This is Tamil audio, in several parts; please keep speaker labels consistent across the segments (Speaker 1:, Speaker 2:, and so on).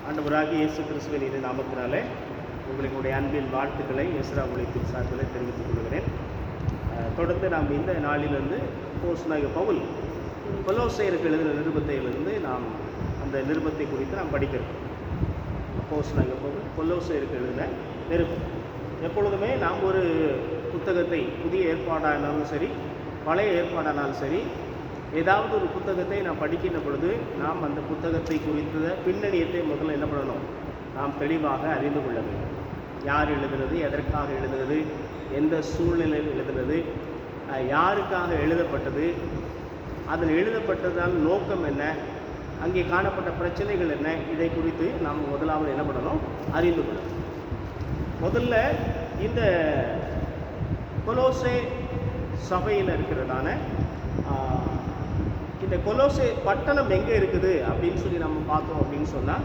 Speaker 1: ஆண்டவராகிய இயேசு கிறிஸ்துவின் இரு நாமத்தினாலே உங்களுடைய அன்பின் வாழ்த்துக்களை எஸ்ரா ஊழியத்தின் சார்பில் தெரிவித்துக் கொள்கிறேன். தொடர்ந்து நாம் இந்த நாளிலிருந்து அப்போஸ்தலனாகிய பவுல் கொலோசையருக்கு எழுதின நிருபத்திலிருந்து நாம் அந்த நிருபத்தை குறித்து நாம் படிக்கிறோம். அப்போஸ்தலனாகிய பவுல் கொலோசையருக்கு எழுதின நிருபம். எப்பொழுதுமே நாம் ஒரு புத்தகத்தை, புதிய ஏற்பாடானாலும் சரி பழைய ஏற்பாடானாலும் சரி, ஏதாவது ஒரு புத்தகத்தை நாம் படிக்கின்ற பொழுது நாம் அந்த புத்தகத்தை குறித்த பின்னணியத்தை முதல்ல என்ன பண்ணணும், நாம் தெளிவாக அறிந்து கொள்ள வேண்டும். யார் எழுதுனது, எதற்காக எழுதுனது, எந்த சூழ்நிலையில் எழுதுனது, யாருக்காக எழுதப்பட்டது, அதில் எழுதப்பட்டதால் நோக்கம் என்ன, அங்கே காணப்பட்ட பிரச்சனைகள் என்ன, இதை குறித்து நாம் முதலாவது என்ன பண்ணணும், அறிந்து கொள்ளணும். முதல்ல இந்த கொலோசே சபையில் இருக்கிறதான இந்த கொலோசே பட்டணம் எங்கே இருக்குது அப்படின்னு சொல்லி நம்ம பார்த்தோம் அப்படின்னு சொன்னால்,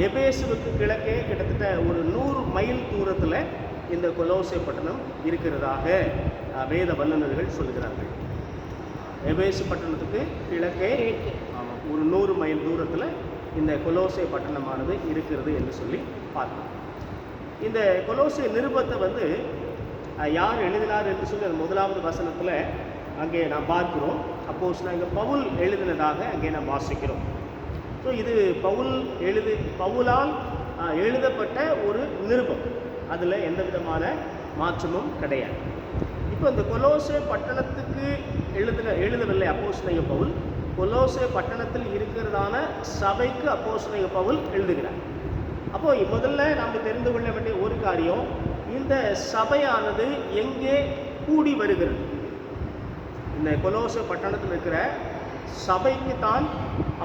Speaker 1: எபேசுவுக்கு கிழக்கே கிட்டத்தட்ட ஒரு 100 மைல் தூரத்தில் இந்த கொலோசே பட்டணம் இருக்கிறதாக வேத வல்லுநர்கள் சொல்கிறார்கள். எபேசு பட்டணத்துக்கு கிழக்கே ஒரு 100 மைல் தூரத்தில் இந்த கொலோசே பட்டணமானது இருக்கிறது என்று சொல்லி பார்த்தோம். இந்த கொலோசே நிருபத்தை யார் எழுதினார் என்று சொல்லி அந்த முதலாவது வசனத்தில் அங்கே நாம் பார்க்கிறோம். அப்போஸ்தலனாகிய பவுல் எழுதினதாக அங்கே நாம் வாசிக்கிறோம். ஸோ இது பவுலால் எழுதப்பட்ட ஒரு நிருபம், அதில் எந்த விதமான மாற்றமும் கிடையாது. இப்போ இந்த கொலோசே பட்டணத்துக்கு எழுதவில்லை அப்போஸ்தலனாகிய பவுல், கொலோசே பட்டணத்தில் இருக்கிறதான சபைக்கு அப்போஸ்தலனாகிய பவுல் எழுதுகிறார். அப்போது முதல்ல நாம் தெரிந்து கொள்ள வேண்டிய ஒரு காரியம், இந்த சபையானது எங்கே கூடி வருகிறது. இந்த கொலோசே பட்டணத்தில் இருக்கிற சபைக்கு தான்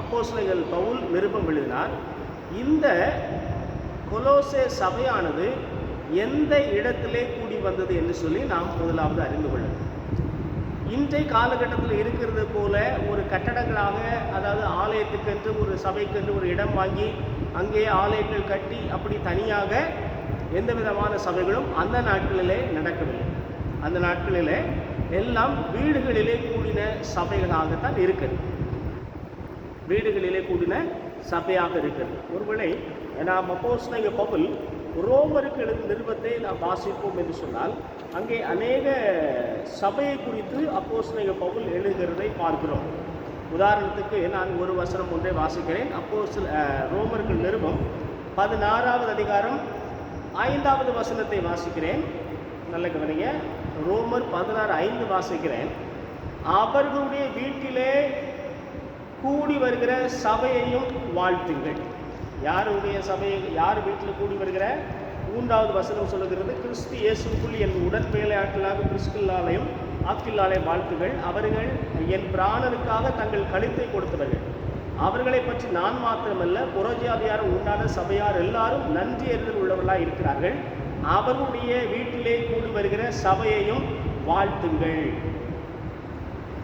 Speaker 1: அப்போஸ்தலனாகிய பவுல் நிருபம் எழுதினார். இந்த கொலோசே சபையானது எந்த இடத்திலே கூடி வந்தது என்று சொல்லி நாம் முதலாவது அறிந்து கொள்ளணும். இன்றைய காலகட்டத்தில் இருக்கிறது போல ஒரு கட்டடங்களாக, அதாவது ஆலயத்துக்கென்று ஒரு சபைக்கென்று ஒரு இடம் வாங்கி அங்கே ஆலயங்கள் கட்டி அப்படி தனியாக எந்த விதமான சபைகளும் அந்த நாட்களிலே நடக்கவில்லை. அந்த நாட்களிலே எல்லாம் வீடுகளிலே கூடின சபைகளாகத்தான் இருக்கிறது. வீடுகளிலே கூடின சபையாக இருக்கிறது. ஒருவேளை நாம் அப்போஸ்தலனாகிய பவுல் ரோமருக்கு எழுதின நிருபத்தை நாம் வாசிப்போம் என்று சொன்னால், அங்கே அநேக சபையை குறித்து அப்போஸ்தலனாகிய பவுல் எழுதுகிறதை பார்க்கிறோம். உதாரணத்துக்கு நான் ஒரு வசனம் ஒன்றை வாசிக்கிறேன். ரோமருக்கு நிருபம் 16வது அதிகாரம் 5வது வசனத்தை வாசிக்கிறேன். நல்ல கவனிங்க. ரோமர் 16:5 வாசிக்கிறேன். அவர்களுடைய வீட்டிலே கூடி வருகிற சபையையும் வாழ்த்துங்கள். யாருடைய சபையை, யார் வீட்டில் கூடி வருகிற? 3வது வசனம் சொல்லுகிறது, கிறிஸ்து இயேசுக்குள் என் உடன்பேலையாட்களாக பிரிஸ்கில்லாளையும் ஆக்கில்லாளையும் வாழ்த்துகள். அவர்கள் என் பிராணனுக்காக தங்கள் கழுத்தை கொடுத்தவர்கள். அவர்களை பற்றி நான் மாத்திரமல்ல, புறஜாதியாரும் உண்டான சபையார் எல்லாரும் நன்றி அறிதல் உள்ளவர்களாக இருக்கிறார்கள். அவர்களுடைய வீட்டிலே கூடி வருகிற சபையையும் வாழ்த்துங்கள்.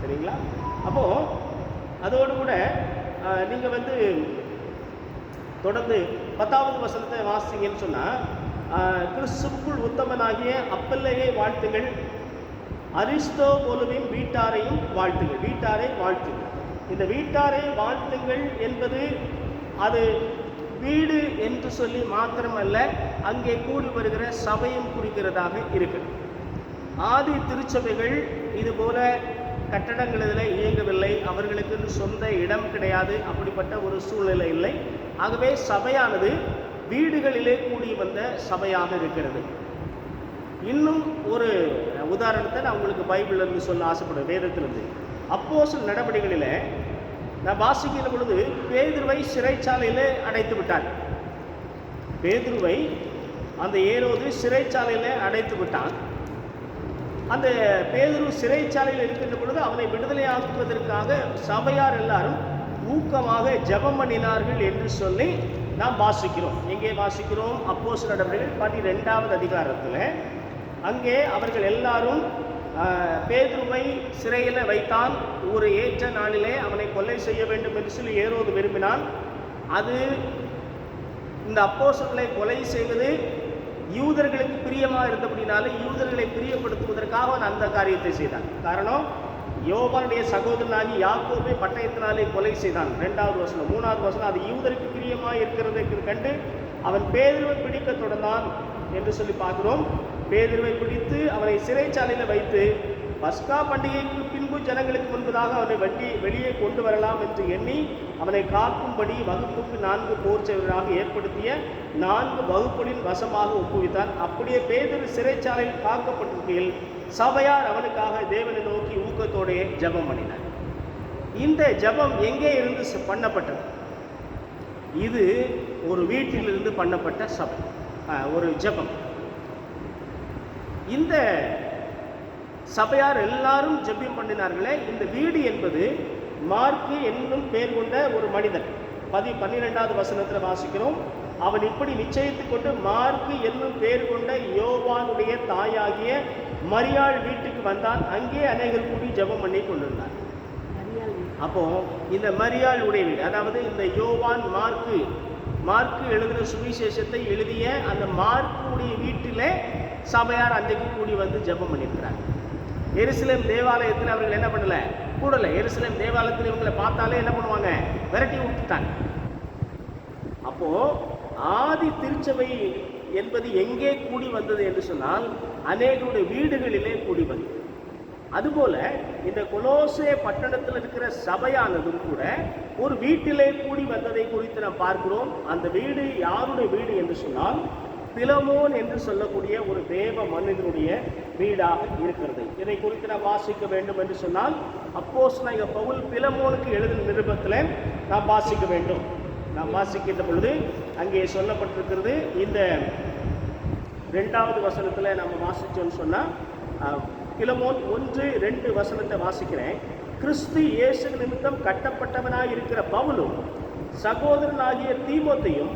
Speaker 1: சரிங்களா? அப்போ அதோடு கூட நீங்கள் தொடர்ந்து 10வது வசனத்தை வாசிங்கன்னு சொன்னால், கிறிஸ்துவுக்குள் உத்தமனாகிய அப்பல்லையை வாழ்த்துங்கள், அரிஸ்தோபுலுவின் வீட்டாரையும் வாழ்த்துங்கள். வீட்டாரை வாழ்த்துங்கள். இந்த வீட்டாரை வாழ்த்துங்கள் என்பது அது வீடு என்று சொல்லி மாத்திரமல்ல, அங்கே கூடி வருகிற சபையும் குறிக்கிறதாக இருக்கிறது. ஆதி திருச்சபைகள் இதுபோல கட்டடங்களில் இயங்கவில்லை. அவர்களுக்கு சொந்த இடம் கிடையாது. அப்படிப்பட்ட ஒரு சூழ்நிலை இல்லை. ஆகவே சபையானது வீடுகளிலே கூடி வந்த சபையாக இருக்கிறது. இன்னும் ஒரு உதாரணத்தை நான் உங்களுக்கு பைபிளிலிருந்து சொல்ல ஆசைப்படுறேன். வேதத்திலிருந்து அப்போஸ்தலர் நடவடிக்கைகளில் நான் வாசிக்கிற பொழுது, பேதுருவை சிறைச்சாலையில் அடைத்து விட்டார். பேதுருவை அந்த ஏரோது சிறைச்சாலையில் அடைத்து விட்டான். அந்த பேதுரு சிறைச்சாலையில் இருக்கின்ற பொழுது அவனை விடுதலையாக்குவதற்காக சபையார் எல்லாரும் ஊக்கமாக ஜெபம் பண்ணினார்கள் என்று சொல்லி நாம் வாசிக்கிறோம். எங்கே வாசிக்கிறோம்? அப்போஸ்தலர் நடவடிக்கைகள் 12வது அதிகாரத்தில். அங்கே அவர்கள் எல்லாரும் பேதுருவை சிறையில் வைத்தான். ஒரு ஏற்ற நாளிலே அவனை கொலை செய்ய வேண்டும் என்று சொல்லி ஏரோது விரும்பினான். அது இந்த அப்போஸ்தலர்களை கொலை செய்வது யூதர்களுக்கு பிரியமாக இருந்தபடினாலே யூதர்களை பிரியப்படுத்துவதற்காக அவன் அந்த காரியத்தை செய்தான். காரணம், யோவானுடைய சகோதரனாகி யாக்கோபை பட்டயத்தினாலே கொலை செய்தான். 2வது வசனம். 3வது வசனம், அது யூதருக்கு பிரியமாய் இருக்கிறதை கண்டு அவன் பேதுருவை பிடிக்க தொடர்ந்தான் என்று சொல்லி பார்க்கிறோம். பேதுருவை பிடித்து அவனை சிறைச்சாலையில் வைத்து பஸ்கா பண்டிகைக்கு பின்பு ஜனங்களுக்கு முன்பதாக அவனை வெளியே கொண்டு வரலாம் என்று எண்ணி அவனை காக்கும்படி வகுப்புக்கு 4 போர் சேவகராக ஏற்படுத்திய 4 வகுப்புகளின் வசமாக ஒப்புவித்தான். அப்படியே பேதுரு சிறைச்சாலையில் காக்கப்பட்டிருக்கையில் சபையார் அவனுக்காக தேவனை நோக்கி ஊக்கத்தோட ஜெபம் பண்ணினார். இந்த ஜெபம் எங்கே இருந்து பண்ணப்பட்டது? இது ஒரு வீட்டிலிருந்து பண்ணப்பட்ட சபை, ஒரு ஜெபம். இந்த சபையார் எல்லாரும் ஜெபம் பண்ணினார்களே. இந்த வீடு என்பது மார்க்கு என்னும் பெயர் கொண்ட ஒரு மனிதன். 12வது வசனத்தில் வாசிக்கிறோம், அவன் இப்படி நிச்சயித்துக் கொண்டு மார்க்கு என்னும் பெயர் கொண்ட யோவானுடைய தாயாகிய மரியாள் வீட்டுக்கு வந்தான். அங்கே அநேகர் கூடி ஜெபம் பண்ணி கொண்டிருந்தார். அப்போ இந்த மரியாளுடைய வீடு, அதாவது இந்த யோவான் மார்க்கு எழுதின சுவிசேஷத்தை எழுதிய அந்த மார்க்குடைய வீட்டிலே சபையார் அன்றைக்கு கூடி வந்து ஜெபம் பண்ணியிருக்கிறார். எருசலேம் தேவாலயத்தில் அவர்கள் என்ன பண்ணல, கூடலை. எருசலேம் தேவாலயத்தில் இவங்களை பார்த்தாலே என்ன பண்ணுவாங்க, விரட்டி விட்டுட்டாங்க. அப்போ ஆதி திருச்சபை என்பது எங்கே கூடி வந்தது என்று சொன்னால் அநேகருடைய வீடுகளிலே கூடி வந்தது. அதுபோல இந்த கொலோசே பட்டணத்தில் இருக்கிற சபையானதும் கூட ஒரு வீட்டிலே கூடி வந்ததை குறித்து நாம் பார்க்கிறோம். அந்த வீடு யாருடைய வீடு என்று சொன்னால் பிலமோன் என்று சொல்லக்கூடிய ஒரு தேவ மனிதனுடைய வீடாக இருக்கிறது. இதை குறித்து நாம் வாசிக்க வேண்டும் என்று சொன்னால் அப்போஸ்தலனாகிய பவுல் பிலமோனுக்கு எழுதின நிருபத்தில் நாம் வாசிக்க வேண்டும். நாம் வாசிக்கின்ற பொழுது அங்கே சொல்லப்பட்டிருக்கிறது. இந்த 2வது வசனத்தில் நம்ம வாசிச்சோன்னு சொன்னால், பிலமோன் 1-2 வசனத்தை வாசிக்கிறேன். கிறிஸ்து இயேசு நிமித்தம் கட்டப்பட்டவனாய் இருக்கிற பவுலும் சகோதரனாகிய தீமோத்தேயும்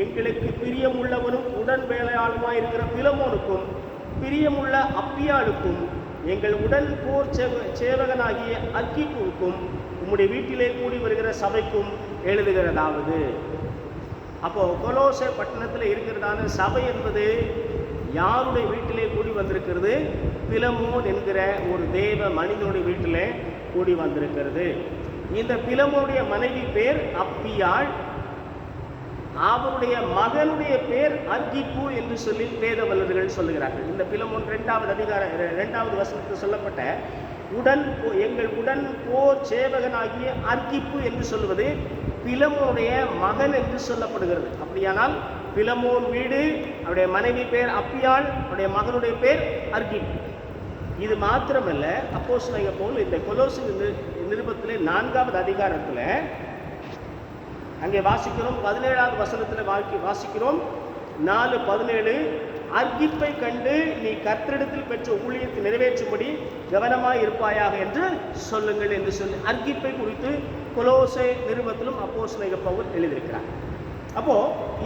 Speaker 1: எங்களுக்கு பிரியமுள்ளவனும் உடன் வேலையாளுமாய் இருக்கிற பிலமோனுக்கும் பிரியமுள்ள அப்பியாளுக்கும் எங்கள் உடன் போர் சேவகனாகிய அர்க்கிப்புவுக்கும் உம்முடைய வீட்டிலே கூடி வருகிற சபைக்கும் எழுதுகிறதாவது. அப்போ கொலோசே பட்டணத்தில் இருக்கிறதான சபை என்பது யாருடைய வீட்டிலே கூடி வந்திருக்கிறது? பிலமோன் என்கிற ஒரு தேவ மனிதனுடைய வீட்டிலே கூடி வந்திருக்கிறது. இந்த பிலமோனுடைய மனைவி பேர் அப்பியாள், அவருடைய மகனுடைய பேர் அர்க்கிப்பு என்று சொல்லி வேத வல்லுநர்கள் சொல்லுகிறார்கள். இந்த பிலமோன் 2வது வசனத்தில் சொல்லப்பட்ட எங்கள் உடன் போர் சேவகனாகிய அர்க்கிப்பு என்று சொல்லுவது பிலமோனுடைய மகன் என்று சொல்லப்படுகிறது. அப்படியானால் பிலமோன் வீடு, அவருடைய மனைவி பேர் அப்பியாள், அவருடைய மகனுடைய பேர் அர்க்கிப்பு. இது மாத்திரமல்ல, அப்போஸ்தலனாகிய பவுல் இந்த கொலோசை நிருபத்திலே 4வது அதிகாரத்தில் அங்கே வாசிக்கிறோம். 17வது வசனத்தில் வாசிக்கிறோம். 4:17, அர்க்கிப்பை கண்டு நீ கர்த்தரிடத்தில் பெற்ற ஊழியத்தை நிறைவேற்றும்படி கவனமாய் இருப்பாயாக என்று சொல்லுங்கள் என்று சொல்லி அர்க்கிப்பை குறித்து கொலோசை நிருபத்திலும் அப்போஸ்தலனாகிய பவுல் எழுதியிருக்கிறார். அப்போ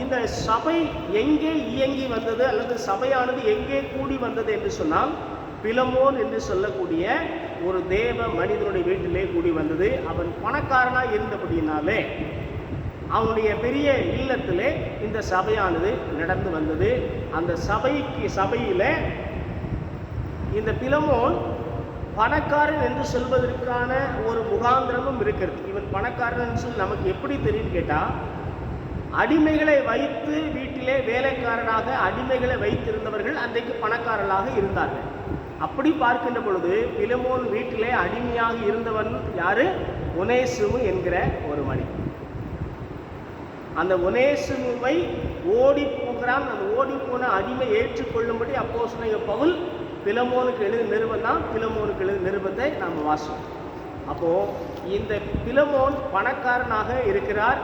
Speaker 1: இந்த சபை எங்கே இயங்கி வந்தது அல்லது சபையானது எங்கே கூடி வந்தது என்று சொன்னால் பிலமோன் என்று சொல்லக்கூடிய ஒரு தேவ மனிதனுடைய வீட்டிலே கூடி வந்தது. அவன் பணக்காரனாக இருந்தபடியினாலே அவனுடைய பெரிய இல்லத்திலே இந்த சபையானது நடந்து வந்தது. அந்த சபையில் இந்த பிலமோன் பணக்காரன் என்று சொல்வதற்கான ஒரு முகாந்திரமும் இருக்கிறது. இவன் பணக்காரன் என்று சொல்லி நமக்கு எப்படி தெரியும் கேட்டால், அடிமைகளை வைத்து வீட்டிலே வேலைக்காரனாக அடிமைகளை வைத்திருந்தவர்கள் அன்றைக்கு பணக்காரர்களாக இருந்தார்கள். அப்படி பார்க்கின்ற பொழுது பிலமோன் வீட்டிலே அடிமையாக இருந்தவன் யாரு? ஒனேசிமு என்கிற ஒரு மனிதன். அந்த ஒனேசிமுவை ஓடி போகிறான். அந்த ஓடி போன அடிமை ஏற்றுக்கொள்ளும்படி அப்போஸ்தலனாகிய பவுல் பிலமோனுக்கு எழுதின நிருபம் தான். பிலமோனுக்கு எழுதின நிருபத்தை நாம் வாசிப்போம். அப்போது இந்த பிலமோன் பணக்காரனாக இருக்கிறார்.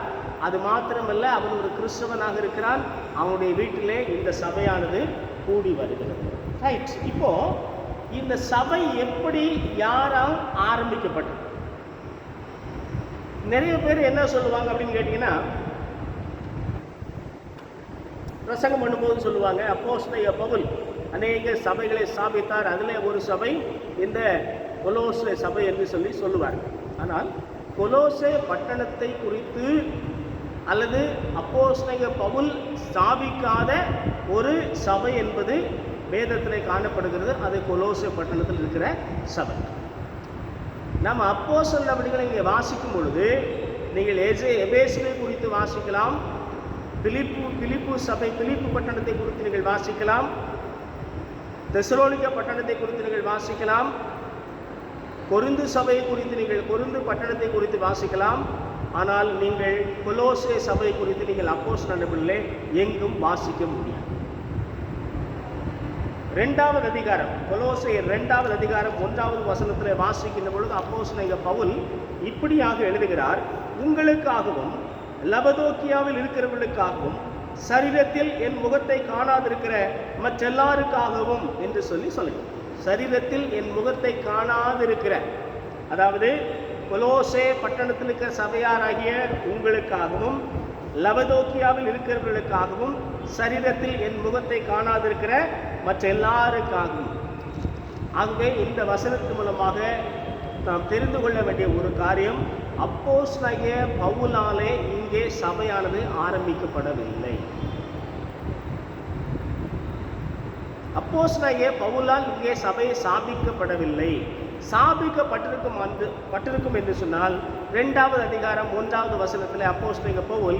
Speaker 1: அது மாத்திரமல்ல, அவன் ஒரு கிறிஸ்தவனாக இருக்கிறான். அவனுடைய வீட்டிலே இந்த சபையானது கூடி வருகிறது. ரைட். இப்போ இந்த சபை எப்படி யாரால் ஆரம்பிக்கப்பட்டது? நிறைய பேர் என்ன சொல்லுவாங்க அப்படின்னு கேட்டிங்கன்னா, பிரசங்கம் பண்ணும்போது சொல்லுவாங்க, அப்போஸ்தலனாகிய பவுல் அநேக சபைகளை ஸ்தாபித்தார், அதில் ஒரு சபை இந்த கொலோசே சபை என்று சொல்லுவார். ஆனால் கொலோசே பட்டணத்தை குறித்து அல்லது அப்போஸ்தலனாகிய பவுல் ஸ்தாபிக்காத ஒரு சபை என்பது வேதத்தில் காணப்படுகிறது. அது கொலோசே பட்டணத்தில் இருக்கிற சபை. நம்ம அப்போஸ்தலர் நடவடிக்கைகளை இங்கே வாசிக்கும் பொழுது நீங்கள் எபேசுவை குறித்து வாசிக்கலாம், பிலிப்பு சபை, பிலிப்பு பட்டணத்தை குறித்து நீங்கள் வாசிக்கலாம், தெசலோனிக்கா பட்டணத்தை குறித்து நீங்கள் வாசிக்கலாம், கொரிந்து சபையை குறித்து நீங்கள் கொரிந்து பட்டணத்தை குறித்து வாசிக்கலாம். ஆனால் நீங்கள் கொலோசே சபை குறித்து நீங்கள் அப்போஸ்தலர் நடவடிக்கைகளிலே எங்கும் வாசிக்க முடியாது. 2வது அதிகாரம், கொலோசையர் 2வது அதிகாரம் 1வது வசனத்தில் வாசிக்கின்ற பொழுது அப்போஸ்தலனாகிய பவுல் இப்படியாக எழுதுகிறார்: உங்களுக்காகவும் லபதோக்கியாவில் இருக்கிறவர்களுக்காகவும் சரீரத்தில் என் முகத்தை காணாதிருக்கிற மற்றெல்லாருக்காகவும் என்று சொல்லுங்கள். சரீரத்தில் என் முகத்தை காணாதிருக்கிற, அதாவது கொலோசே பட்டணத்தில் இருக்கிற சபையாராகிய உங்களுக்காகவும் லபதோக்கியாவில் இருக்கிறவர்களுக்காகவும் சரீரத்தில் என் முகத்தை காணாதிருக்கிற மற்ற எல்லாருக்காகவும். ஆகவே இந்த வசனத்தின் மூலமாக நாம் தெரிந்து கொள்ள வேண்டிய ஒரு காரியம், அப்போஸ்தலனாகிய பவுலாலே இங்கே சபையானது ஆரம்பிக்கப்படவில்லை. அப்போஸ்தலனாகிய பவுலால் இங்கே சபை ஸ்தாபிக்கப்படவில்லை. ஸ்தாபிக்கப்பட்டிருக்கும் என்று சொன்னால் 2வது அதிகாரம் 1வது வசனத்தில் அப்போஸ்தலனாகிய பவுல்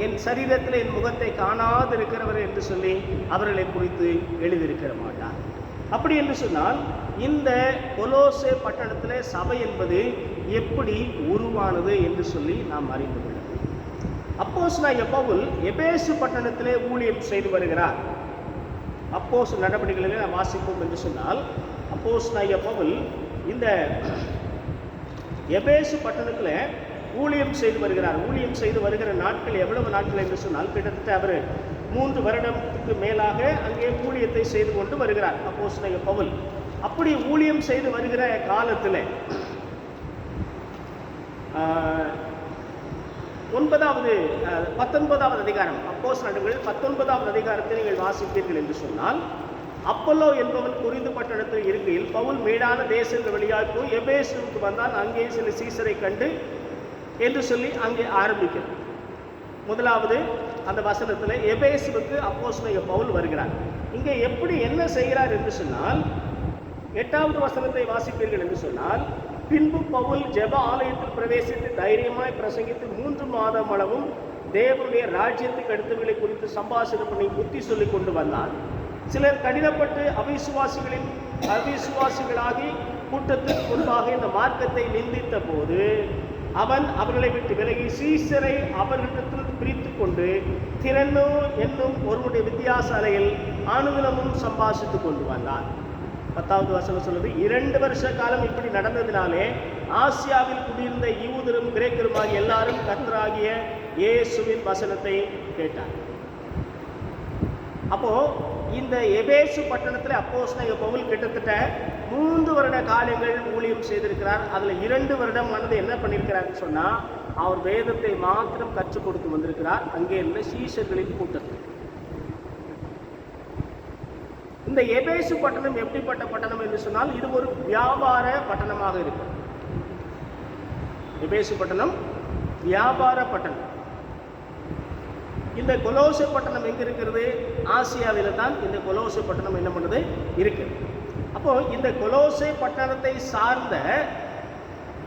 Speaker 1: என் சரீரத்தில் என் முகத்தை காணாதிருக்கிறவர் என்று சொல்லி அவர்களை குறித்து எழுதியிருக்கிற மாட்டார். அப்படி என்று சொன்னால் இந்த கொலோசே பட்டணத்தில் சபை என்பது எப்படி உருவானது என்று சொல்லி நாம் அறிந்து கொள்ளலாம். அப்போஸ்தலனாகிய பவுல் எபேசு பட்டணத்திலே ஊழியம் செய்து வருகிறார். அப்போஸ்தலர் நடவடிக்கைகளிலே நாம் வாசிப்போம் என்று சொன்னால் அப்போஸ்தலனாகிய பவுல் இந்த எபேசு பட்டணத்தில் ஊழியம் செய்து வருகிறார். ஊழியம் செய்து வருகிற நாட்கள் எவ்வளவு நாட்கள் என்று சொன்னால் கிட்டத்தட்ட அவர் 3 வருடத்துக்கு மேலாக அங்கே ஊழியத்தை செய்து கொண்டு வருகிறார் அப்போஸ்தலனாகிய பவுல். அப்படி ஊழியம் செய்து வருகிற காலத்தில் 19வது அதிகாரம், அப்போஸ்தலர் நடவடிக்கைகள் 19வது அதிகாரத்தை நீங்கள் வாசிப்பீர்கள் என்று சொன்னால், அப்பல்லோ என்பவன் கொரிந்து பட்டணத்தில் இருக்கையில் பவுல் மேடான தேசங்கள் வழியாக போய் எபேசுவுக்கு வந்தான். அங்கே சில சீசரை கண்டு என்று சொல்லி அங்கே ஆரம்பிக்கிறது. முதலாவது அந்த வசனத்தில் எபேசுவுக்கு அப்போஸ்தலனாகிய பவுல் வருகிறார். இங்கே எப்படி என்ன செய்கிறார் என்று சொன்னால், 8வது வசனத்தை வாசிப்பீர்கள் என்று சொன்னால், பின்பு பவுல் ஜெப ஆலயத்தில் பிரவேசித்து தைரியமாய் பிரசங்கித்து 3 மாதம் அளவும் தேவனுடைய ராஜ்யத்துக்கு அடுத்தவர்களை குறித்து சம்பாஷணை பண்ணி புத்தி சொல்லி கொண்டு வந்தான். சிலர் கடினப்பட்டு அவிசுவாசிகளாகி கூட்டத்துக்கு முன்பாக இந்த மார்க்கத்தை நிந்தித்த போது அவன் அவர்களை விட்டு விலகி சீசரை அவர்களிடத்தில் பிரித்து கொண்டு திறனோ என்னும் ஒருவருடைய வித்தியாசாலையில் அனுதினமும் சம்பாஷித்து கொண்டு வந்தான். 10வது வசனம் சொல்லுது, 2 வருஷ காலம் இப்படி நடந்ததினாலே ஆசியாவில் குடியிருந்த யூதரும் கிரேக்கருமாகிய எல்லாரும் கர்த்தராகிய இயேசுவின் வசனத்தை கேட்டார். அப்போ இந்த எபேசு பட்டணத்தில் அப்போஸ்தலனாகிய பவுல் கிட்டத்தட்ட 3 வருட காலங்கள் ஊழியம் செய்திருக்கிறார். அதில் 2 வருடம் ஆனது என்ன பண்ணியிருக்கிறாருன்னு சொன்னால், அவர் வேதத்தை மாத்திரம் கற்றுக் கொடுத்து வந்திருக்கிறார் அங்கே இருந்த சீஷர்களின் கூட்டத்தில். இந்த எபேசு பட்டணம் எப்படிப்பட்ட பட்டணம் என்று சொன்னால், இது ஒரு வியாபார பட்டணமாக இருக்கு. எபேசு பட்டணம் வியாபார பட்டணம். இந்த கொலோசை பட்டணம் எங்க இருக்கிறது? ஆசியாவில் தான் இந்த கொலோசை பட்டணம் என்ன பண்ணுது இருக்குது. அப்போ இந்த கொலோசை பட்டணத்தை சார்ந்த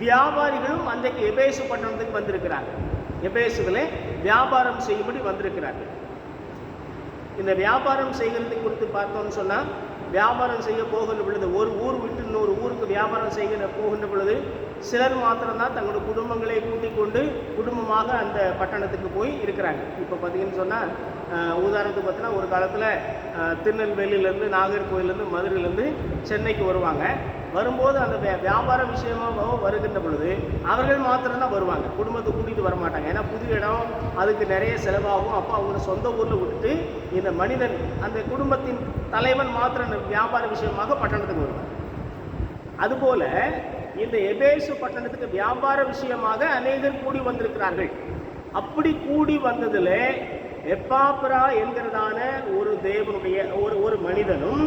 Speaker 1: வியாபாரிகளும் அன்றைக்கு எபேசு பட்டணத்துக்கு வந்திருக்கிறாங்க. எபேசுவில் வியாபாரம் செய்யும்படி வந்திருக்கிறார்கள். இந்த வியாபாரம் செய்கிறது குறித்து பார்த்தோம்னு சொன்னால், வியாபாரம் செய்ய போகின்ற பொழுது ஒரு ஊர் விட்டு இன்னொரு ஊருக்கு வியாபாரம் செய்கிற போகின்ற பொழுது சிலர் மாத்திரம்தான் தங்களோட குடும்பங்களை கூட்டிக் கொண்டு குடும்பமாக அந்த பட்டணத்துக்கு போய் இருக்கிறாங்க. இப்போ பார்த்தீங்கன்னு சொன்னால், உதாரணத்துக்கு பார்த்தீங்கன்னா ஒரு காலத்தில் திருநெல்வேலியிலேருந்து, நாகர்கோவிலேருந்து, மதுரையிலேருந்து சென்னைக்கு வருவாங்க. வரும்போது அந்த வியாபார விஷயமாக வருகின்ற பொழுது அவர்கள் மாத்திரம்தான் வருவாங்க, குடும்பத்தை கூட்டிகிட்டு வரமாட்டாங்க. ஏன்னா புது இடம், அதுக்கு நிறைய செலவாகும். அப்போ அவங்க சொந்த ஊரில் விட்டுட்டு இந்த மனிதன், அந்த குடும்பத்தின் தலைவன் மாத்திரம் வியாபார விஷயமாக பட்டணத்துக்கு வருவாங்க. அதுபோல இந்த எபேசு பட்டணத்துக்கு வியாபார விஷயமாக அநேகர் கூடி வந்திருக்கிறார்கள். அப்படி கூடி வந்ததில் எப்பாப்ரா என்கிறதான ஒரு தேவனுடைய ஒரு மனிதனும்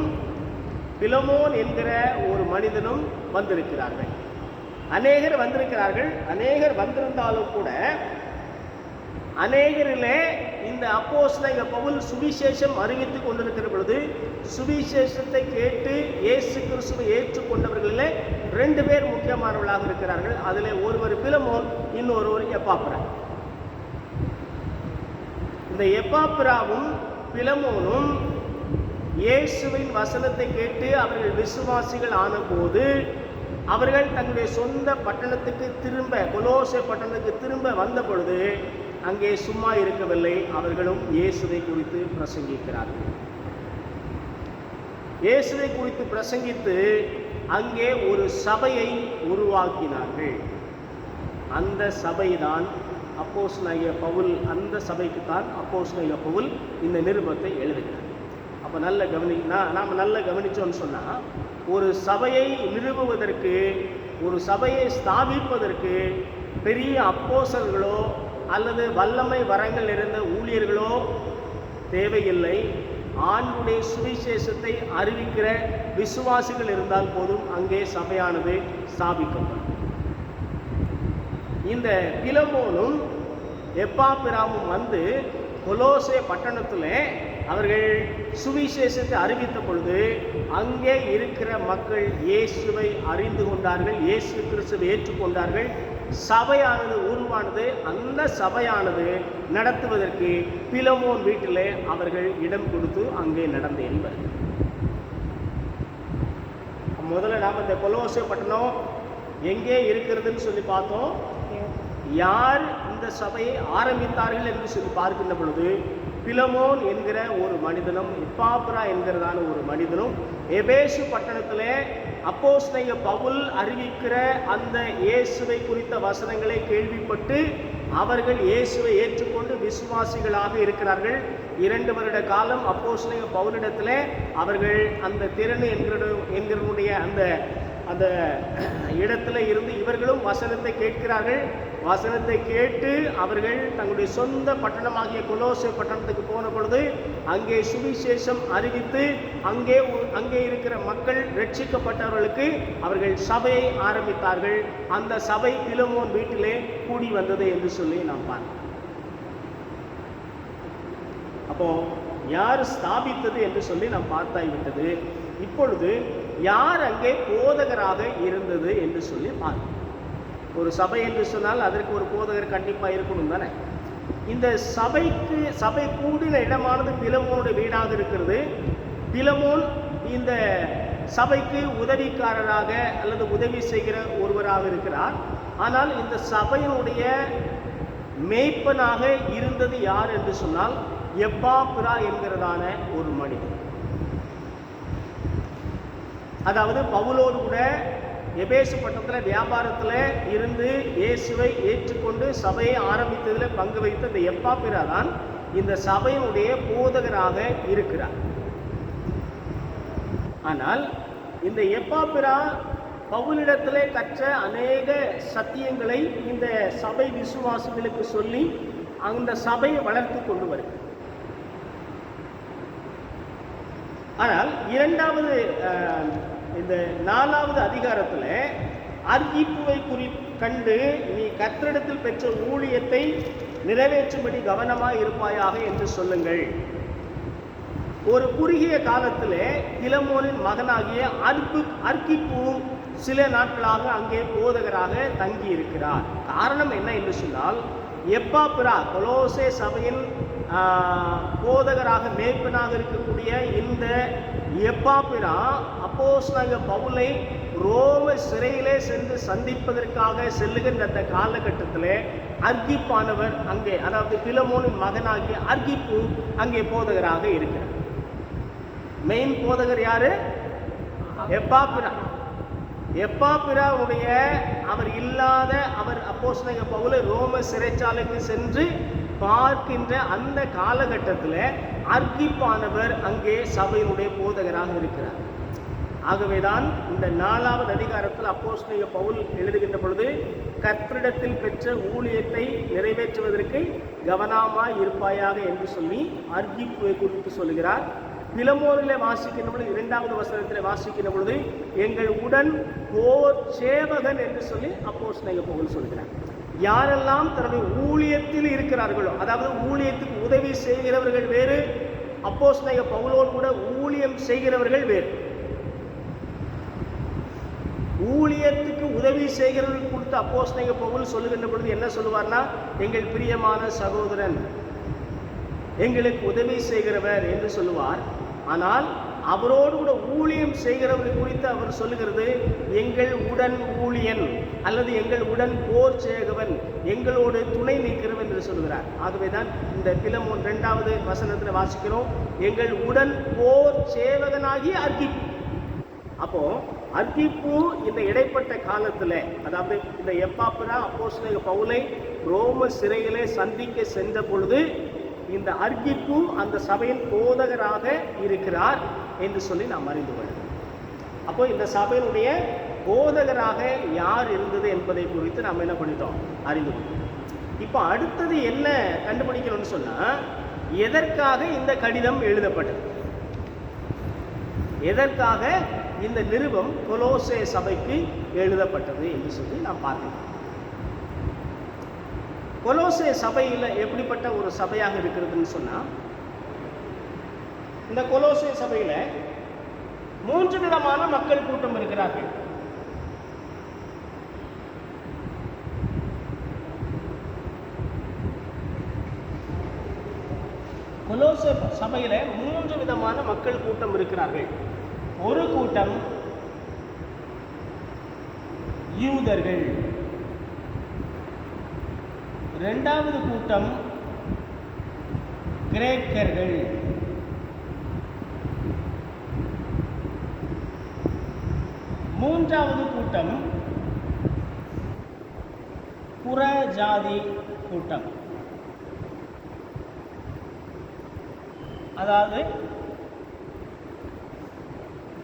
Speaker 1: பிலமோன் என்கிற ஒரு மனிதனும் வந்திருக்கிறார்கள். அநேகர் வந்திருக்கிறார்கள். அநேகர் வந்திருந்தாலும் கூட அநேகரிலே இந்த அப்போஸ்தலனாகிய பவுல் சுவிசேஷம் அறிவித்துக் கொண்டிருக்கிற பொழுது சுவிசேஷத்தை கேட்டு இயேசு கிறிஸ்துவை ஏற்றுக்கொண்டவர்களிலே 2 பேர் முக்கியமானவர்களாக இருக்கிறார்கள். அதிலே ஒருவர் பிலமோன், இன்னொருவர் எப்பாப்பிரா. இந்த எப்பாப்பிராவும் பிலமோனும் இயேசுவின் வசனத்தை கேட்டு அவர்கள் விசுவாசிகள் ஆனபோது அவர்கள் தங்களுடைய சொந்த பட்டணத்துக்கு திரும்ப, கொலோசை பட்டணத்துக்கு திரும்ப வந்த பொழுது அங்கே சும்மா இருக்கவில்லை. அவர்களும் இயேசுவை குறித்து பிரசங்கிக்கிறார்கள். இயேசுவை குறித்து பிரசங்கித்து அங்கே ஒரு சபையை உருவாக்கினார்கள். அந்த சபைதான் அப்போஸ்தலனாகிய பவுல். அந்த சபைக்கு தான் அப்போஸ்தலனாகிய பவுல் இந்த நிருபத்தை எழுதுகிறார். அப்போ நாம் நல்ல கவனிச்சோன்னு சொன்னால், ஒரு சபையை நிறுவுவதற்கு, ஒரு சபையை ஸ்தாபிப்பதற்கு பெரிய அப்போஸ்தலர்களோ அல்லது வல்லமை வரங்கள் இருந்த ஊழியர்களோ தேவையில்லை. ஆண்டுடைய சுவிசேஷத்தை அறிவிக்கிற விசுவாசிகள் இருந்தால் போதும் அங்கே சபையானது ஸ்தாபிக்கப்படும். இந்த பிலமோனும் எப்பாப்பிராவும் வந்து கொலோசே பட்டணத்தில் அவர்கள் சுவிசேஷத்தை அறிவித்த பொழுது அங்கே இருக்கிற மக்கள் இயேசுவை அறிந்து கொண்டார்கள், இயேசு கிறிஸ்துவை ஏற்றுக்கொண்டார்கள். சபையானது உருவானது. அந்த சபையானது நடத்துவதற்கு பிலமோன் வீட்டிலே அவர்கள் இடம் கொடுத்து அங்கே நடந்து என்பார்கள். முதல்ல நாம் இந்த கொலோசே பட்டணம் எங்கே இருக்கிறதுன்னு சொல்லி பார்த்தோம். யார் இந்த சபையை ஆரம்பித்தார்கள் என்று சொல்லி பார்க்கின்ற பொழுது பிலமோன் என்கிற ஒரு மனிதனும் எப்பாப்பிரா என்கிறதான ஒரு மனிதனும் எபேசு பட்டணத்திலே அப்போஸ்தலனாகிய பவுல் அறிவிக்கிற அந்த இயேசுவை குறித்த வசனங்களை கேள்விப்பட்டு அவர்கள் இயேசுவை ஏற்றுக்கொண்டு விசுவாசிகளாக இருக்கிறார்கள். 2 வருட காலம் அப்போஸ்தலனாகிய பவுலிடத்திலே அவர்கள் அந்த திறனு என்கிறனுடைய அந்த இடத்துல இருந்து இவர்களும் வசனத்தை கேட்கிறார்கள். வசனத்தை கேட்டு அவர்கள் தங்களுடைய சொந்த பட்டணமாகிய கொலோசே பட்டணத்துக்கு போன பொழுது அங்கே சுவிசேஷம் அறிவித்து அங்கே இருக்கிற மக்கள் ரட்சிக்கப்பட்டவர்களுக்கு அவர்கள் சபையை ஆரம்பித்தார்கள். அந்த சபை பிலமோன் வீட்டிலே கூடி வந்தது என்று சொல்லி நாம் பார்க்கிறோம். அப்போ யார் ஸ்தாபித்தது என்று சொல்லி நாம் பார்த்தாய்விட்டது. இப்பொழுது யார் அங்கே போதகராக இருந்தது என்று சொல்லி பார்க்கிறோம். ஒரு சபை என்று சொன்னால் அதற்கு ஒரு போதகர் கண்டிப்பாக இருக்கணும் தானே. இந்த சபை கூடின இடமானது பிலமோனுடைய வீடாக இருக்கிறது. பிலமோன் இந்த சபைக்கு உதவிக்காரராக அல்லது உதவி செய்கிற ஒருவராக இருக்கிறார். ஆனால் இந்த சபையினுடைய மேய்ப்பனாக இருந்தது யார் என்று சொன்னால் எப்பாப்பிரா என்கிறதான ஒரு மனிதன். அதாவது பவுலோடு கூட எபேசு பட்டணத்தில் வியாபாரத்தில் இருந்து இயேசுவை ஏற்றுக்கொண்டு சபையை ஆரம்பித்ததில் பங்கு வைத்த இந்த எப்பாப்பிரா தான் இந்த சபையினுடைய போதகராக இருக்கிறார். ஆனால் இந்த எப்பாப்பிரா பவுலிடத்திலே கற்ற அநேக சத்தியங்களை இந்த சபை விசுவாசிகளுக்கு சொல்லி அந்த சபையை வளர்த்து கொண்டு வருகிறார். ஆனால் இந்த 4வது அதிகாரத்தில் அர்கிப்புவை கண்டு நீ கர்த்தரிடத்தில் பெற்ற ஊழியத்தை நிறைவேற்றும்படி கவனமாக இருப்பாயாக என்று சொல்லுங்கள். ஒரு குறுகிய காலத்திலே பிலமோனின் மகனாகிய அர்கிப்பு சில நாட்களாக அங்கே போதகராக தங்கி இருக்கிறார். காரணம் என்ன என்று சொன்னால், எப்பாப்பிரா கொலோசே சபையின் போதகராக மேய்ப்பனாக இருக்கக்கூடிய இந்த எப்பாப்பிரா அப்போஸ்தலனாகிய பவுலை ரோம சிறையிலே சென்று சந்திப்பதற்காக செல்லுகின்ற அந்த காலகட்டத்தில் அர்கிப்பானவர் அங்கே, அதாவது பிலமோனின் மகனாகிய அர்கிப்பு அங்கே போதகராக இருக்கிறார். மெயின் போதகர் யாரு? எப்பாப்பிரா. எப்பாப்பிராவுடைய அவர் அப்போஸ்தலனாகிய பவுலை ரோம சிறைச்சாலைக்கு சென்று பார்க்கின்ற அந்த காலகட்டத்தில் அர்கிப்பானவர் அங்கே சபையினுடைய போதகராக இருக்கிறார். ஆகவேதான் இந்த 4வது அதிகாரத்தில் அப்போஸ்தலனாகிய பவுல் எழுதுகின்ற பொழுது கர்த்தரிடத்தில் பெற்ற ஊழியத்தை நிறைவேற்றுவதற்கு கவனமாய் இருப்பாயாக என்று சொல்லி அர்கிப்புவை குறித்து சொல்கிறார். பிலமோனிலே வாசிக்கின்ற பொழுது 2வது வசனத்தில் வாசிக்கின்ற பொழுது எங்கள் உடன் போர் சேவகன் என்று சொல்லி அப்போஸ்தலனாகிய பவுல் சொல்கிறார். யாரெல்லாம் தன்னுடைய ஊழியத்தில் இருக்கிறார்களோ, அதாவது ஊழியத்துக்கு உதவி செய்கிறவர்கள் வேறு, அப்போஸ்தலனாகிய பவுலோடு கூட ஊழியம் செய்கிறவர்கள் வேறு. ஊழியத்துக்கு உதவி செய்கிறவர்கள் குறித்து அப்போஸ்தலனாகிய பவுல் சொல்லுகின்ற பொழுது என்ன சொல்லுவார்னா, எங்கள் பிரியமான சகோதரன், எங்களுக்கு உதவி செய்கிறவர் என்று சொல்லுவார். ஆனால் அவரோடு கூட ஊழியம் செய்கிறவர்கள் குறித்து அவர் சொல்லுகிறது எங்கள் உடன் ஊழியன் அல்லது எங்கள் உடன் போர் செய்கிறவன், எங்களோடு துணை நிற்கிறவன் என்று சொல்கிறார். ஆகவேதான் இந்த பிலமோன் 2வது வசனத்தில் வாசிக்கிறோம், எங்கள் உடன் போர் சேவகனாகி அர்க்கிப்பு. அப்போ அர்க்கிப்பு இந்த இடைப்பட்ட காலத்துல, அதாவது இந்த எப்பாப்ரா அப்போஸ்தலனாகிய பவுலை ரோம சிறையிலே சந்திக்க சென்ற பொழுது இந்த அர்க்கிப்பு அந்த சபையின் போதகராக இருக்கிறார் என்று சொல்லி நாம் அறிந்து கொள்கிறோம். அப்போ இந்த சபையினுடைய போதகராக யார் இருந்தது என்பதை குறித்து நாம் என்ன பண்ணிட்டோம், அறிந்து கொள்கிறோம். இப்போ அடுத்தது என்ன கண்டுபிடிக்கணும்னு சொன்னா, எதற்காக இந்த கடிதம் எழுதப்பட்டது, எதற்காக இந்த நிருபம் கொலோசே சபைக்கு எழுதப்பட்டது என்று சொல்லி நாம் பார்க்கலாம். கொலோசே சபையில் எப்படிப்பட்ட ஒரு சபையாக இருக்கிறதுன்னு சொன்னா, இந்த கொலோசே சபையில 3 விதமான மக்கள் கூட்டம் இருக்கிறார்கள். கொலோசே சபையில 3 விதமான மக்கள் கூட்டம் இருக்கிறார்கள். ஒரு கூட்டம் யூதர்கள், இரண்டாவது கூட்டம் கிரேக்கர்கள், மூன்றாவது கூட்டம் புறஜாதி கூட்டம். அதாவது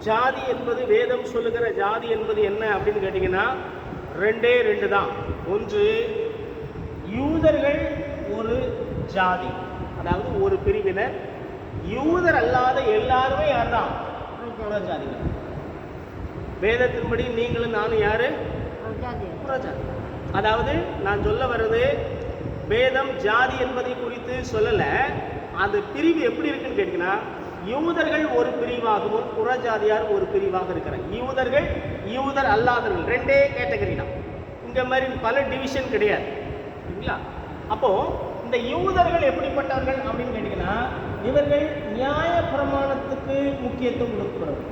Speaker 1: ஜாதி என்பது, வேதம் சொல்லுகிற ஜாதி என்பது என்ன அப்படின்னு கேட்டீங்கன்னா 2 தான். ஒன்று யூதர்கள் ஒரு ஜாதி, அதாவது ஒரு பிரிவினர். யூதர் அல்லாத எல்லாருமே யார் தான், புறஜாதிகள். வேதத்தின்படி நீங்களும் நானும் யாரு, புறஜாதி. அதாவது நான் சொல்ல வர்றது, வேதம் ஜாதி என்பதை குறித்து சொல்லல, அந்த பிரிவு எப்படி இருக்குன்னு கேட்டீங்கன்னா, யூதர்கள் ஒரு பிரிவாகவும் புறஜாதியார் ஒரு பிரிவாக இருக்கிறாங்க. யூதர்கள், யூதர் அல்லாதவர்கள் 2 கேட்டகரி தான். இங்க மாதிரி பல டிவிஷன் கிடையாது, சரிங்களா? அப்போ இந்த யூதர்கள் எப்படிப்பட்டவர்கள் அப்படின்னு கேட்டீங்கன்னா, இவர்கள் நியாய பிரமாணத்துக்கு முக்கியத்துவம் கொடுக்கிறவர்கள்.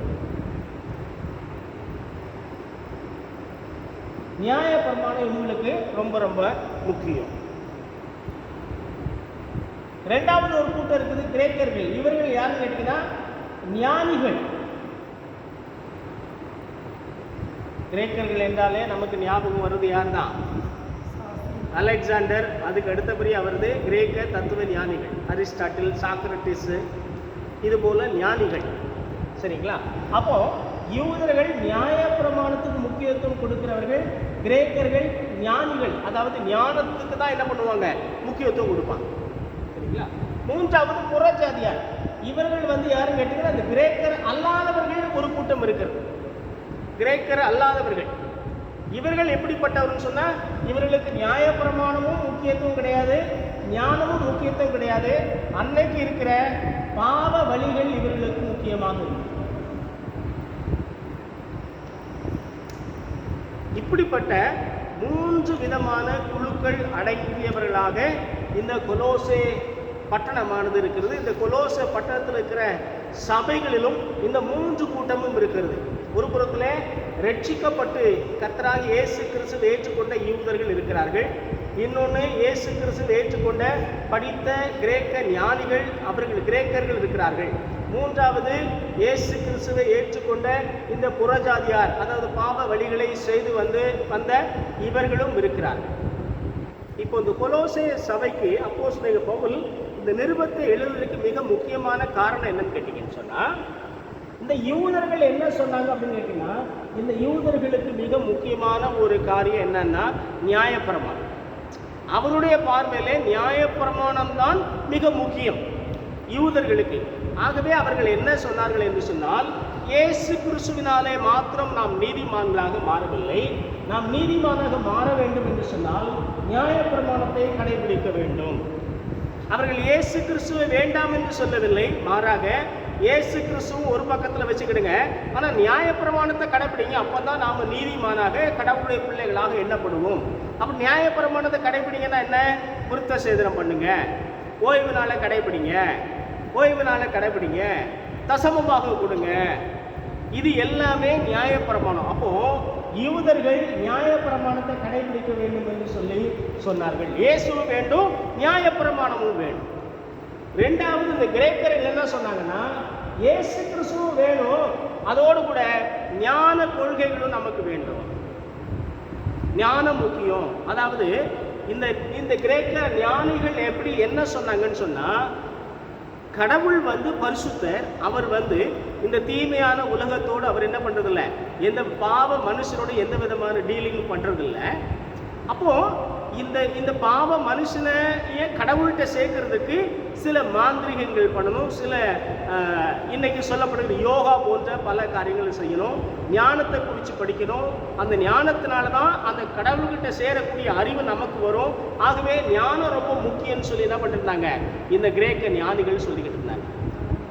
Speaker 1: நியாய பிரமாணம் இவங்களுக்கு ரொம்ப ரொம்ப முக்கியம். இரண்டாவது ஒரு கூட்டம் இருக்குது கிரேக்கர்கள். இவர்கள் யாருன்னு கேட்டீங்கன்னா ஞானிகள். கிரேக்கர்கள் என்றாலே நமக்கு ஞாபகம் வருது யார் தான், அலெக்சாண்டர். அதுக்கு அடுத்தபடி அவரது கிரேக்க தத்துவ ஞானிகள், அரிஸ்டாட்டில், சாக்ரட்டிஸ், இது போல ஞானிகள், சரிங்களா? அப்போ யூதர்கள் நியாய பிரமாணத்துக்கு முக்கியத்துவம் கொடுக்கிறவர்கள், கிரேக்கர்கள் ஞானிகள், அதாவது ஞானத்துக்கு தான் என்ன பண்ணுவாங்க, முக்கியத்துவம் கொடுப்பாங்க, சரிங்களா? மூன்றாவது புறஜாதியார். இவர்கள் யாருன்னு கேட்டீங்கன்னா, அந்த கிரேக்கர் அல்லாதவர்கள் ஒரு கூட்டம் இருக்கிறது. கிரேக்கர் அல்லாதவர்கள் இவர்கள் எப்படிப்பட்டவர்கள் சொன்னா, இவர்களுக்கு நியாய பிரமாணமும் முக்கியத்துவம் கிடையாது, ஞானமும் முக்கியத்துவம் கிடையாது. அன்னைக்கு இருக்கிற பாவ வழிகள் இவர்களுக்கு முக்கியமாக இருக்கு. இப்படிப்பட்ட 3 விதமான குழுக்கள் அடங்கியவர்களாக இந்த கொலோசே பட்டணமானது இருக்கிறது. இந்த கொலோசே பட்டணத்தில் இருக்கிற சபைகளிலும் இந்த 3 கூட்டமும் இருக்கிறது. ஒரு புறத்தில் ரட்சிக்கப்பட்டு கர்த்தராகிய இயேசு கிறிஸ்துவை ஏற்றுக்கொண்ட யூதர்கள் இருக்கிறார்கள். இன்னொன்று இயேசு கிறிஸ்துவை ஏற்றுக்கொண்ட படித்த கிரேக்க ஞானிகள், அவர்கள் கிரேக்கர்கள் இருக்கிறார்கள். மூன்றாவது இயேசு கிறிஸ்துவை ஏற்றுக்கொண்ட இந்த புறஜாதியார், அதாவது பாவ வழிகளை செய்து வந்த இவர்களும் இருக்கிறார்கள். இப்போ இந்த கொலோசே சபைக்கு அப்போஸ்தலனாகிய பவுல் இந்த நிருபத்தை எழுதுவதற்கு மிக முக்கியமான காரணம் என்னன்னு கேட்டீங்கன்னு சொன்னா, இந்த யூதர்கள் என்ன சொன்னாங்க அப்படின்னு கேட்டீங்கன்னா, இந்த யூதர்களுக்கு மிக முக்கியமான ஒரு காரியம் என்னன்னா நியாயப்பிரமாணம். அவருடைய பார்வையில நியாயப்பிரமாணம் தான் மிக முக்கியம் யூதர்களுக்கு. ஆகவே அவர்கள் என்ன சொன்னார்கள் என்று சொன்னால், இயேசு கிறிஸ்துவினாலே மாத்திரம் நாம் நீதிமான்களாக மாறவில்லை, நாம் நீதிமானாக மாற வேண்டும் என்று சொன்னால் நியாயப்பிரமாணத்தை கடைபிடிக்க வேண்டும். அவர்கள் இயேசு கிறிஸ்துவை வேண்டாம் என்று சொல்லவில்லை, மாறாக இயேசு கிறிஸ்துவும் ஒரு பக்கத்தில் வச்சுக்கிடுங்க, ஆனால் நியாயப்பிரமாணத்தை கடைபிடிங்க, அப்பதான் நாம நீதிமானாக கடவுளுடைய பிள்ளைகளாக எண்ணப்படுவோம். அப்ப நியாயப்பிரமாணத்தை கடைபிடிங்கன்னா என்ன? விருத்த சேதனம் பண்ணுங்க, ஓய்வு நாளை கடைபிடிங்க, ஓய்வு நாளை கடைபிடிங்க, தசமமாக கொடுங்க, இது எல்லாமே நியாயப்பிரமாணம். அப்போ யூதர்கள் நியாயப்பிரமாணத்தை கடைபிடிக்க வேண்டும் என்று சொல்லி சொன்னார்கள். இயேசுவும் வேண்டும், நியாயப்பிரமாணமும் வேண்டும். ரெண்டாவது, இந்த கிரேக்கர்கள் என்ன சொன்னாங்கன்னா, இயேசு கிறிஸ்துவும் வேணும், அதோடு கூட ஞான கொள்கைகளும் நமக்கு வேண்டும். ஞானம் முக்கியம். அதாவது இந்த கிரேக்க ஞானிகள் எப்படி என்ன சொன்னாங்கன்னு சொன்னா, கடவுள் பரிசுத்தர், அவர் இந்த தீமையான உலகத்தோடு அவர் என்ன பண்றதில்ல, எந்த பாவ மனுஷனோட எந்த விதமான டீலிங் பண்றதில்ல. அப்போ இந்த பாவ மனுஷனை கடவுள்கிட்ட சேர்க்கறதுக்கு சில மாந்திரிகங்கள் பண்ணணும், சில இன்னைக்கு சொல்லப்படுகிற யோகா போன்ற பல காரியங்களை செய்யணும், ஞானத்தை குறித்து படிக்கணும். அந்த ஞானத்தினால தான் அந்த கடவுள்கிட்ட சேரக்கூடிய அறிவு நமக்கு வரும். ஆகவே ஞானம் ரொம்ப முக்கியம்னு சொல்லி என்ன பண்ணிருந்தாங்க இந்த கிரேக்க ஞானிகள் சொல்லிக்கிட்டு இருந்தாங்க.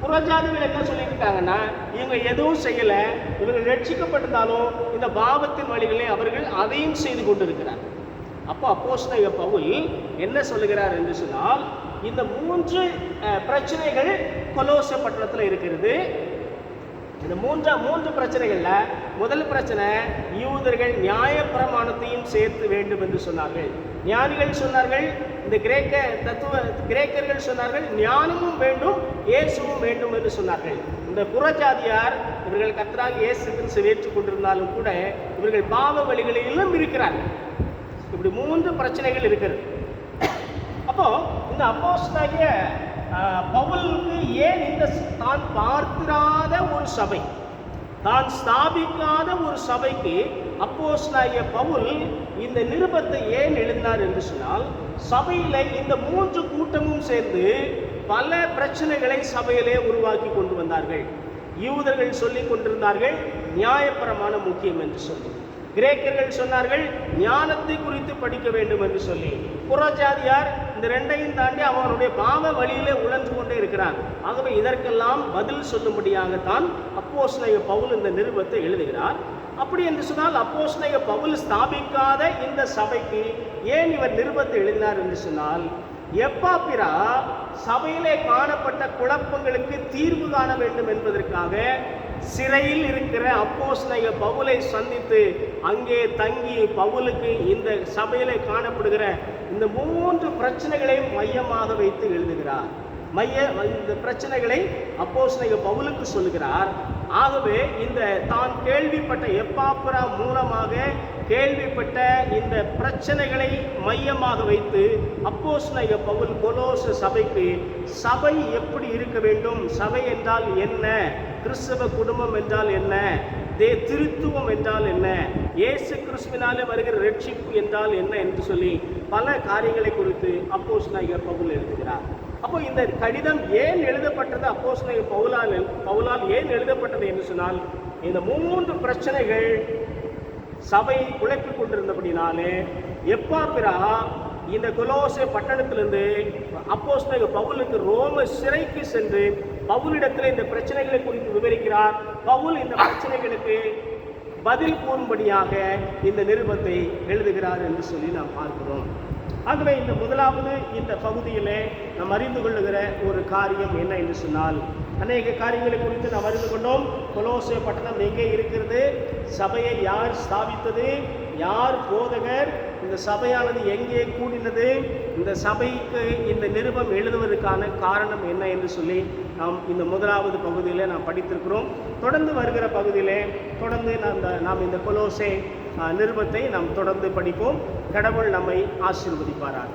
Speaker 1: புறஜாதிகள் என்ன சொல்லிட்டு இருக்காங்கன்னா, இவங்க எதுவும் செய்யல, இவர்கள் ரட்சிக்கப்பட்டிருந்தாலும் இந்த பாவத்தின் வழிகளை அவர்கள் அதையும் செய்து கொண்டிருக்கிறார். அப்போ அப்போஸ்தலனாகிய பவுல் என்ன சொல்லுகிறார் என்று சொன்னால், இந்த 3 பிரச்சனைகள் கொலோசை பட்டணத்தில் இருக்கிறது. இந்த மூன்று பிரச்சனைகள்ல முதல் பிரச்சனை, யூதர்கள் நியாயப்பிரமாணத்தையும் சேர்த்து வேண்டும் என்று சொன்னார்கள். ஞானிகள் சொன்னார்கள், இந்த கிரேக்கர்கள் சொன்னார்கள் ஞானமும் வேண்டும், இயேசுவும் வேண்டும் என்று சொன்னார்கள். இந்த புறஜாதியார் இவர்கள் கர்த்தராகிய இயேசு கிறிஸ்துவை ஏற்றுக்கொண்டிருந்தாலும் கூட இவர்கள் பாவ வழிகளிலும் இருக்கிறார்கள். இப்படி 3 பிரச்சனைகள் இருக்கிறது. அப்போ இந்த அப்போஸ்தலனாகிய பவுலுக்கு ஏன் இந்த தான் பார்த்திராத ஒரு சபை, தான் ஸ்தாபிக்காத ஒரு சபைக்கு அப்போஸ்தலனாகிய பவுல் இந்த நிருபத்தை ஏன் எழுதினார் என்று சொன்னால், சபையில இந்த 3 கூட்டமும் சேர்ந்து பல பிரச்சனைகளை சபையிலே உருவாக்கி கொண்டு வந்தார்கள். யூதர்கள் சொல்லிக் கொண்டிருந்தார்கள் நியாயப்பிரமாணம் முக்கியம் என்று சொல்லி, கிரேக்கர்கள் சொன்னார்கள் ஞானத்தை குறித்து படிக்க வேண்டும் என்று சொல்லி, புறஜாதியார் இந்த ரெண்டையும் தாண்டி அவருடைய பாவ வழியிலே உழன்று கொண்டே இருக்கிறார். ஆகவே இதற்கெல்லாம் பதில் சொல்லும்படியாகத்தான் அப்போஸ்தலனாகிய பவுல் இந்த நிருபத்தை எழுதுகிறார். அப்படி என்று சொன்னால், அப்போஸ்தலனாகிய பவுல் ஸ்தாபிக்காத இந்த சபைக்கு ஏன் இவர் நிருபத்தை எழுதினார் என்று சொன்னால், எப்பாப்பிரா சபையிலே காணப்பட்ட குழப்பங்களுக்கு தீர்வு காண வேண்டும் என்பதற்காக சிறையில் இருக்கிற அப்போஸ்தலனாகிய பவுலை சந்தித்து அங்கே தங்கி பவுலுக்கு இந்த சபையிலே காணப்படுகிற இந்த 3 பிரச்சனைகளையும் மையமாக வைத்து எழுதுகிறார். இந்த பிரச்சனைகளை அப்போஸ்தலனாகிய பவுலுக்கு சொல்லுகிறார். ஆகவே இந்த தான் கேள்விப்பட்ட எப்பாப்பிரா மூலமாக கேள்விப்பட்ட இந்த பிரச்சனைகளை மையமாக வைத்து அப்போஸ்தலனாகிய பவுல் கொலோசை சபைக்கு சபை எப்படி இருக்க வேண்டும், சபை என்றால் என்ன, கிறிஸ்தவ குடும்பம் என்றால் என்ன, திருத்துவம் என்றால் என்ன, இயேசு கிறிஸ்துவினாலே வருகிற ரட்சிப்பு என்றால் என்ன என்று சொல்லி பல காரியங்களை குறித்து அப்போஸ்தலனாகிய பவுல் எழுதுகிறார். அப்போ இந்த கடிதம் ஏன் எழுதப்பட்டது, அப்போஸ்தலனாகிய பவுலால் ஏன் எழுதப்பட்டது என்று சொன்னால், இந்த 3 பிரச்சனைகள் சபையை குழப்பிக் கொண்டிருந்தபடினாலே எப்பாப்பிரா இந்த கொலோசை பட்டணத்திலிருந்து அப்போஸ்தலனாகிய பவுலுக்கு ரோம சிறைக்கு சென்று பவுலிடத்தில் இந்த பிரச்சனைகளை குறித்து விவரிக்கிறார். பவுல் இந்த பிரச்சனைகளுக்கு பதில் கூறும்படியாக இந்த நிருபத்தை எழுதுகிறார் என்று சொல்லி நாம் பார்க்கிறோம். ஆகவே இந்த முதலாவது இந்த பகுதியிலே நாம் அறிந்து கொள்ளுகிற ஒரு காரியம் என்ன என்று சொன்னால், அநேக காரியங்களை குறித்து நாம் அறிந்து கொண்டோம். கொலோசை பட்டணம் எங்கே இருக்கிறது, சபையை யார் ஸ்தாபித்தது, யார் போதகர், இந்த சபையானது எங்கே கூடினது, இந்த சபைக்கு இந்த நிருபம் எழுதுவதற்கான காரணம் என்ன என்று சொல்லி நாம் இந்த முதலாவது பகுதியில் நாம் படித்திருக்கிறோம். தொடர்ந்து வருகிற பகுதியிலே தொடர்ந்து நாம் இந்த கொலோசை நிருபத்தை நாம் தொடர்ந்து படிப்போம். கடவுள் நம்மை ஆசீர்வதிப்பாராக.